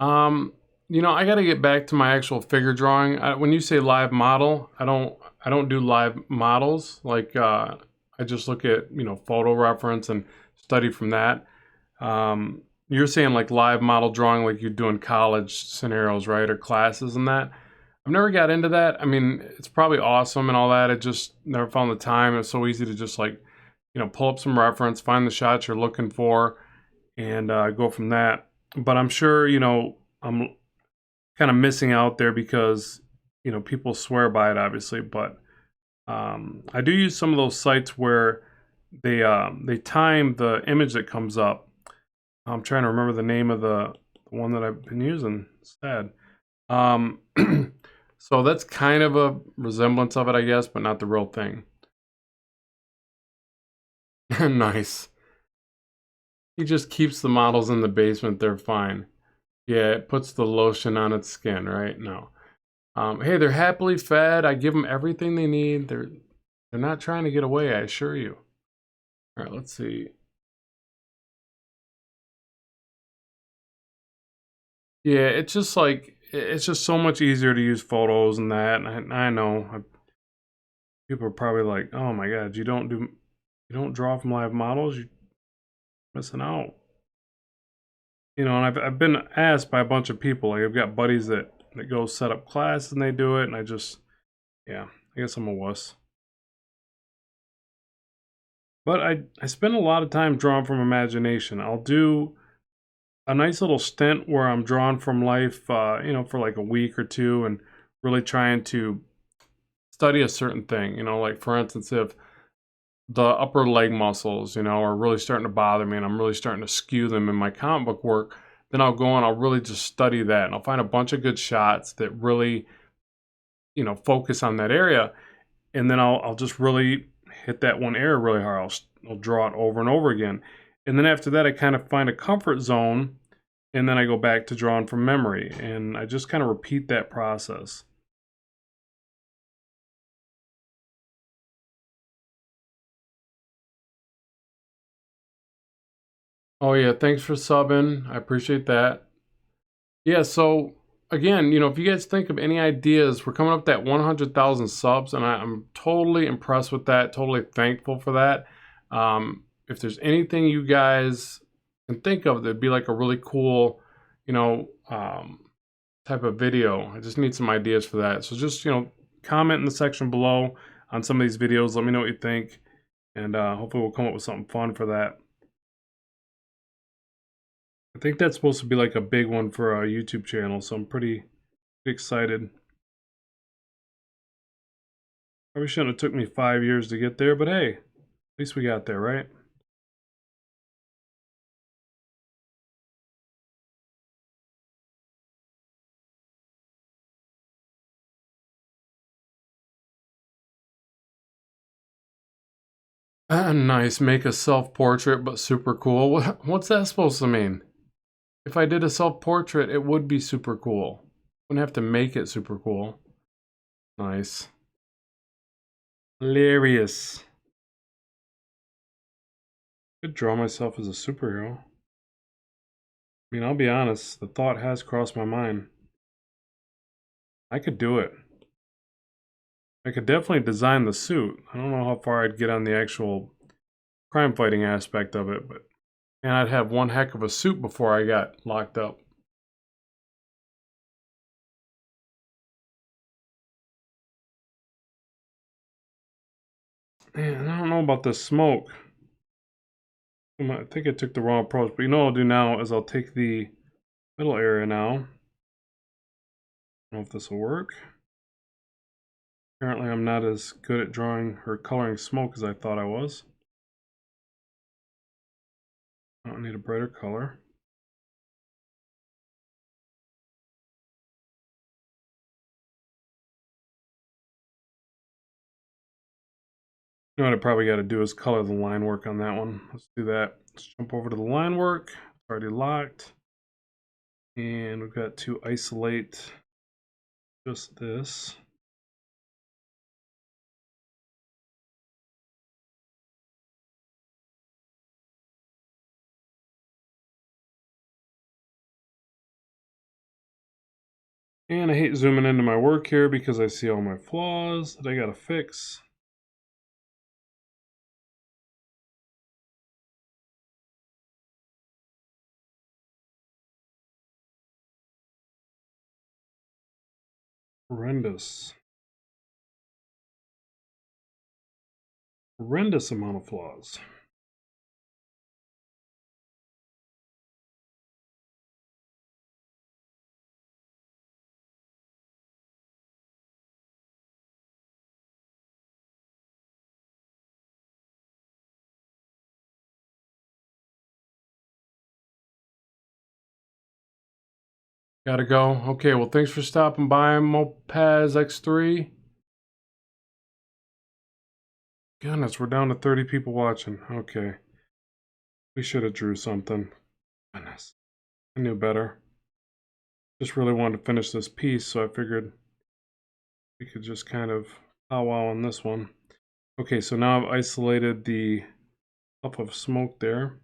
Um, I got to get back to my actual figure drawing. When you say live model, I don't do live models. Like I just look at photo reference and study from that. You're saying like live model drawing, like you do in college scenarios, right, or classes and that. I've never got into that. I mean, it's probably awesome and all that. I just never found the time. It's so easy to just like pull up some reference, find the shots you're looking for, and go from that. But I'm sure I'm kind of missing out there because people swear by it, obviously. But I do use some of those sites where they time the image that comes up. I'm trying to remember the name of the one that I've been using. Sad. Um, so that's kind of a resemblance of it, I guess, but not the real thing. Nice. He just keeps the models in the basement. They're fine. Yeah, it puts the lotion on its skin, right? No. Hey, they're happily fed. I give them everything they need. They're not trying to get away, I assure you. All right, let's see. Yeah, it's just like it's just so much easier to use photos and that. And I know people are probably like, "Oh my God, you don't draw from live models? You're missing out." And I've been asked by a bunch of people. Like I've got buddies that go set up classes and they do it, and yeah, I guess I'm a wuss. But I spend a lot of time drawing from imagination. I'll do a nice little stint where I'm drawing from life, for like a week or two, and really trying to study a certain thing. Like for instance, if the upper leg muscles, are really starting to bother me, and I'm really starting to skew them in my comic book work, then I'll go and I'll really just study that, and I'll find a bunch of good shots that really, focus on that area, and then I'll just really hit that one area really hard. I'll draw it over and over again, and then after that, I kind of find a comfort zone, and then I go back to drawing from memory, and I just kind of repeat that process. Oh yeah, thanks for subbing. I appreciate that. Yeah, so again, if you guys think of any ideas, we're coming up that 100,000 subs, and I'm totally impressed with that, totally thankful for that. If there's anything you guys can think of that'd be like a really cool, type of video, I just need some ideas for that. So just, comment in the section below on some of these videos. Let me know what you think, and hopefully we'll come up with something fun for that. I think that's supposed to be like a big one for our YouTube channel, so I'm pretty excited. Probably shouldn't have took me 5 years to get there, but hey, at least we got there, right? Nice, make a self-portrait, but super cool. What's that supposed to mean? If I did a self-portrait, it would be super cool. Wouldn't have to make it super cool. Nice. Hilarious. Could draw myself as a superhero. I mean, I'll be honest, the thought has crossed my mind. I could do it. I could definitely design the suit. I don't know how far I'd get on the actual crime fighting aspect of it, but and I'd have one heck of a suit before I got locked up. Man, I don't know about the smoke. I think I took the wrong approach, but what I'll do now is I'll take the middle area now. I don't know if this will work. Apparently I'm not as good at drawing or coloring smoke as I thought I was. I don't need a brighter color. You know what I probably got to do is color the line work on that one. Let's do that. Let's jump over to the line work. It's already locked. And we've got to isolate just this. And I hate zooming into my work here because I see all my flaws that I gotta fix. Horrendous. Horrendous amount of flaws. Gotta go. Okay, well, thanks for stopping by, Mopaz X3. Goodness, we're down to 30 people watching. Okay. We should have drew something. Goodness. I knew better. Just really wanted to finish this piece, so I figured we could just kind of powwow on this one. Okay, so now I've isolated the puff of smoke there.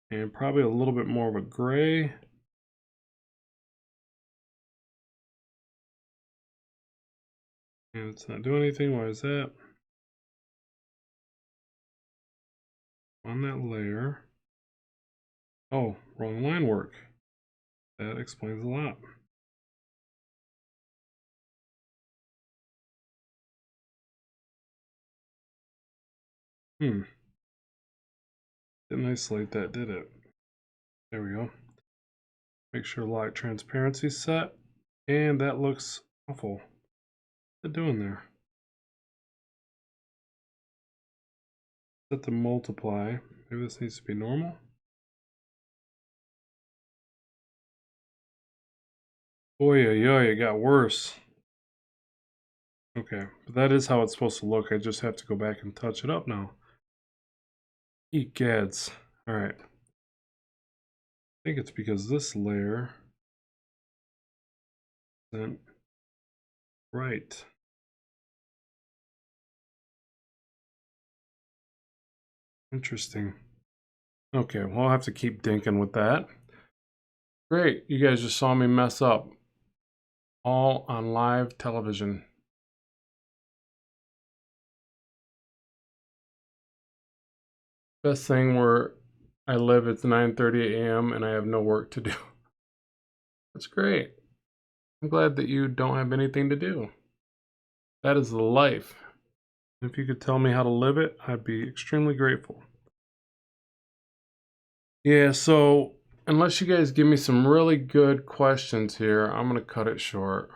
And probably a little bit more of a gray. And it's not doing anything. Why is that? On that layer. Oh, wrong line work. That explains a lot. Didn't isolate that, did it? There we go. Make sure light transparency set. And that looks awful. What's it doing there? Set to multiply. Maybe this needs to be normal. Boy, it got worse. Okay, but that is how it's supposed to look. I just have to go back and touch it up now. Eat gads. Alright. I think it's because this layer isn't right. Interesting. Okay, well, I'll have to keep dinking with that. Great, you guys just saw me mess up. All on live television. Best thing where I live, it's 9:30 a.m. and I have no work to do. That's great. I'm glad that you don't have anything to do. That is the life. If you could tell me how to live it, I'd be extremely grateful. Yeah, so unless you guys give me some really good questions here, I'm gonna cut it short.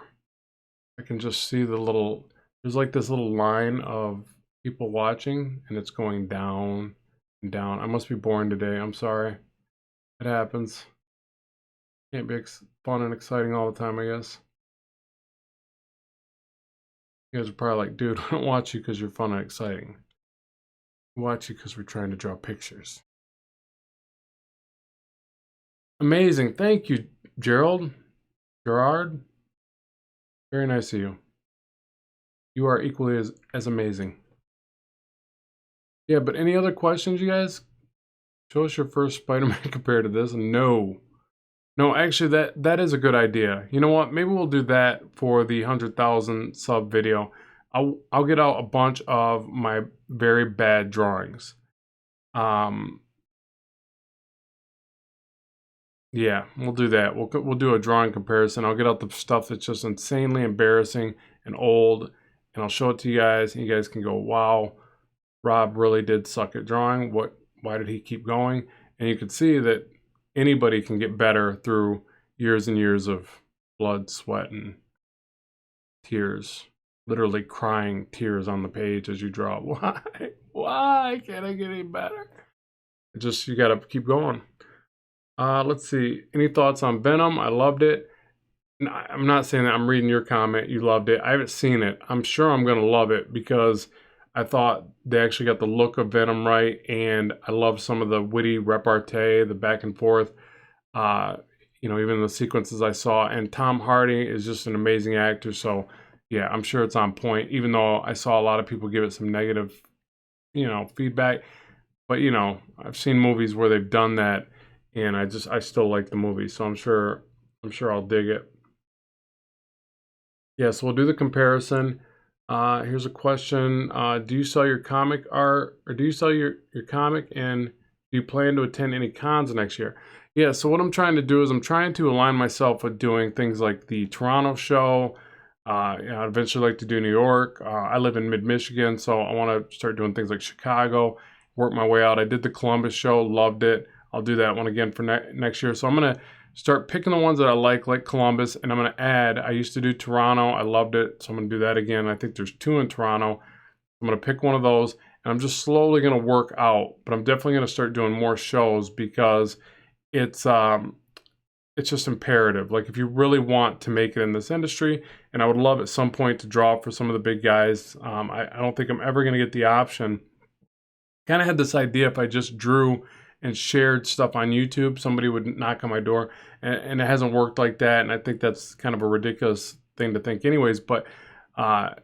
I can just see the little, there's like this little line of people watching and it's going down and down. I must be boring today, I'm sorry. It happens. Can't be fun and exciting all the time, I guess. You guys are probably like, dude, I don't watch you because you're fun and exciting. I watch you because we're trying to draw pictures. Amazing. Thank you, Gerald. Gerard. Very nice of you. You are equally as amazing. Yeah, but any other questions, you guys? Show us your first Spider-Man compared to this. No. No, actually, that is a good idea. You know what? Maybe we'll do that for the 100,000 sub video. I'll get out a bunch of my very bad drawings. Yeah, we'll do that. We'll do a drawing comparison. I'll get out the stuff that's just insanely embarrassing and old, and I'll show it to you guys, and you guys can go, wow, Rob really did suck at drawing. Why did he keep going? And you can see that anybody can get better through years and years of blood, sweat, and tears. Literally crying tears on the page as you draw. Why? Why can't I get any better? Just, you gotta keep going. Let's see. Any thoughts on Venom? I loved it. No, I'm not saying that I'm reading your comment. You loved it. I haven't seen it. I'm sure I'm gonna love it because I thought they actually got the look of Venom right, and I love some of the witty repartee, the back and forth. Uh, even the sequences I saw. And Tom Hardy is just an amazing actor. So, yeah, I'm sure it's on point, even though I saw a lot of people give it some negative, feedback. But, I've seen movies where they've done that, and I still like the movie. So I'm sure I'll dig it. Yeah, so we'll do the comparison. Here's a question. Do you sell your comic art, or do you sell your comic, and do you plan to attend any cons next year? Yeah, so what I'm trying to do is I'm trying to align myself with doing things like the Toronto show. I'd eventually like to do New York. I live in mid-Michigan, so I want to start doing things like Chicago, work my way out. I did the Columbus show, loved it. I'll do that one again for next year. So I'm going to start picking the ones that I like Columbus, and I'm going to add, I used to do Toronto. I loved it, so I'm going to do that again. I think there's 2 in Toronto. I'm going to pick one of those, and I'm just slowly going to work out, but I'm definitely going to start doing more shows because it's just imperative. Like, if you really want to make it in this industry, and I would love at some point to draw for some of the big guys. I don't think I'm ever going to get the option. Kind of had this idea, if I just drew and shared stuff on YouTube, somebody would knock on my door, and it hasn't worked like that. And I think that's kind of a ridiculous thing to think anyways. But I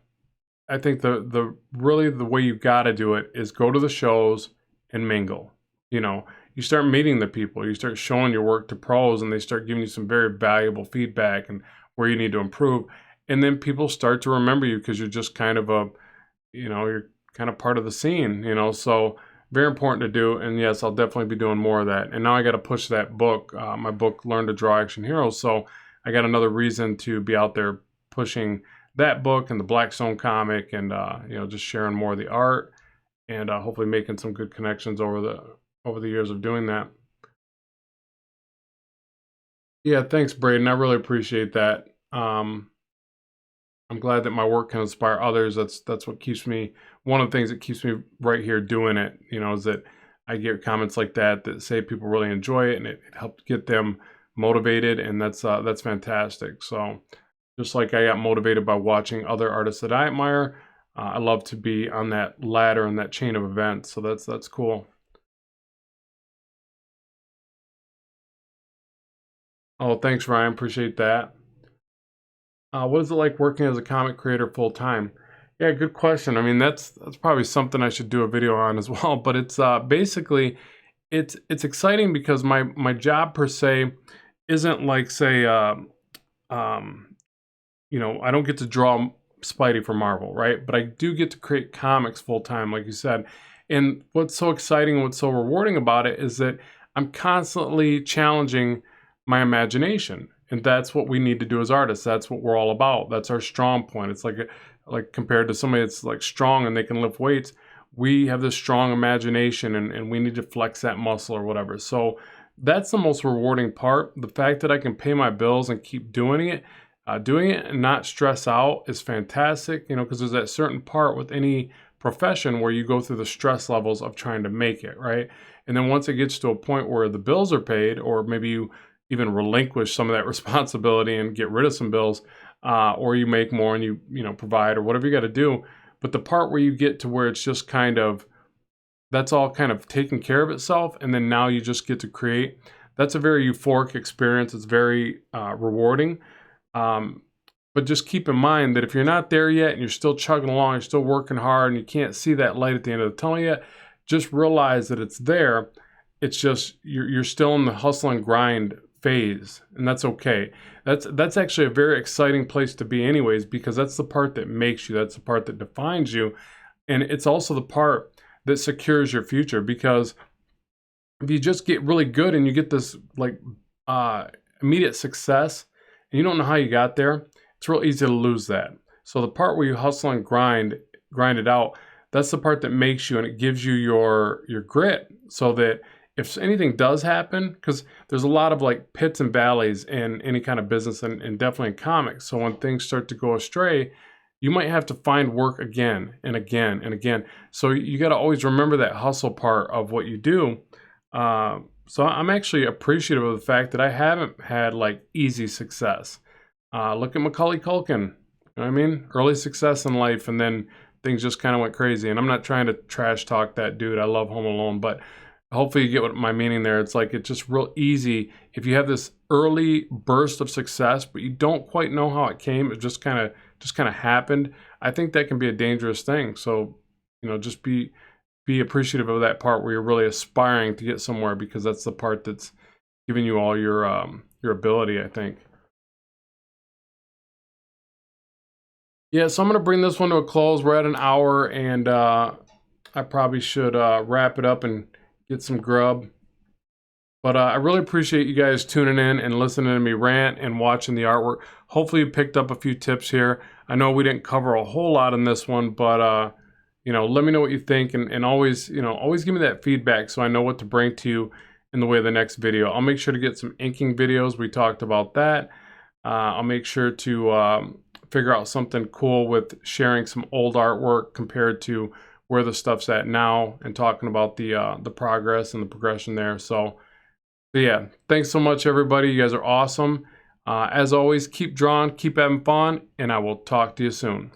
think the really the way you've got to do it is go to the shows and mingle. You start meeting the people, you start showing your work to pros, and they start giving you some very valuable feedback and where you need to improve. And then people start to remember you because you're just kind of you're kind of part of the scene, so very important to do. And yes, I'll definitely be doing more of that. And now I got to push that book, my book, Learn to Draw Action Heroes. So I got another reason to be out there pushing that book and the Blackstone comic, and just sharing more of the art, and hopefully making some good connections over the years of doing that. Yeah, thanks, Braden. I really appreciate that. I'm glad that my work can inspire others. That's what keeps me. One of the things that keeps me right here doing it, is that I get comments like that say people really enjoy it, and it helped get them motivated, and that's fantastic. So, just like I got motivated by watching other artists that I admire, I love to be on that ladder and that chain of events. So that's cool. Oh, thanks, Ryan. Appreciate that. What is it like working as a comic creator full time? Yeah, good question. I mean, that's probably something I should do a video on as well. But it's basically it's exciting because my job per se isn't like, say, I don't get to draw Spidey for Marvel, right? But I do get to create comics full time, like you said. And what's so exciting and what's so rewarding about it is that I'm constantly challenging my imagination. And that's what we need to do as artists. That's what we're all about. That's our strong point. It's like compared to somebody that's like strong and they can lift weights, we have this strong imagination, and we need to flex that muscle or whatever. So that's the most rewarding part. The fact that I can pay my bills and keep doing it and not stress out is fantastic, because there's that certain part with any profession where you go through the stress levels of trying to make it, right? And then once it gets to a point where the bills are paid, or maybe you even relinquish some of that responsibility and get rid of some bills, or you make more and you provide, or whatever you got to do. But the part where you get to where it's just kind of, that's all kind of taking care of itself, and then now you just get to create, that's a very euphoric experience. It's very rewarding. But just keep in mind that if you're not there yet and you're still chugging along, you're still working hard, and you can't see that light at the end of the tunnel yet, just realize that it's there. It's just you're still in the hustle and grind phase, and that's okay. That's actually a very exciting place to be anyways, because that's the part that makes you, that's the part that defines you, and it's also the part that secures your future. Because if you just get really good and you get this like immediate success and you don't know how you got there, it's real easy to lose that. So the part where you hustle and grind it out, that's the part that makes you, and it gives you your grit, so that if anything does happen, because there's a lot of like pits and valleys in any kind of business, and definitely in comics. So when things start to go astray, you might have to find work again and again and again. So you got to always remember that hustle part of what you do. So I'm actually appreciative of the fact that I haven't had like easy success. Look at Macaulay Culkin. You know what I mean? Early success in life, and then things just kind of went crazy. And I'm not trying to trash talk that dude. I love Home Alone, but hopefully you get what my meaning there. It's like, it's just real easy if you have this early burst of success, but you don't quite know how it came. It just kind of happened. I think that can be a dangerous thing. So, you know, just be appreciative of that part where you're really aspiring to get somewhere, because that's the part that's giving you all your ability, I think. Yeah, so I'm going to bring this one to a close. We're at an hour, and I probably should wrap it up and get some grub. But I really appreciate you guys tuning in and listening to me rant and watching the artwork. Hopefully you picked up a few tips here. I know we didn't cover a whole lot in this one, but you know, let me know what you think, and always, you know, always give me that feedback so I know what to bring to you in the way of the next video. I'll make sure to get some inking videos. We talked about that. I'll make sure to figure out something cool with sharing some old artwork compared to where the stuff's at now, and talking about the progress and the progression there. So yeah, thanks so much, everybody. You guys are awesome. As always, keep drawing, keep having fun, and I will talk to you soon.